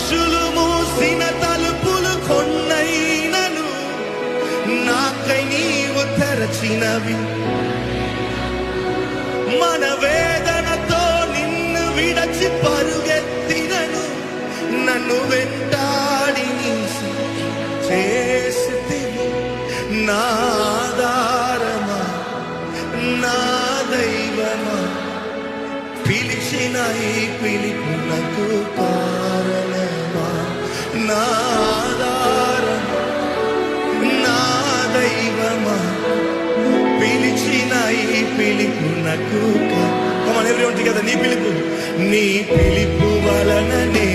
మనుషులు మూసిన తలుపులు కొన్నైనను నాకై నీవు తెరచినవి. మన వేదనతో నిన్ను విడచి పరుగెత్తినను నన్ను వెంటాడి చేసితివి. నా ఆధారమా నా దైవమా పిలిచిన ఈ పిలుపునకు కారణమా. నా ఆధారమా నా దైవమా పిలిచిన ఈ పిలుపునకు. Come on everyone together. నీ పిలుపు వలననే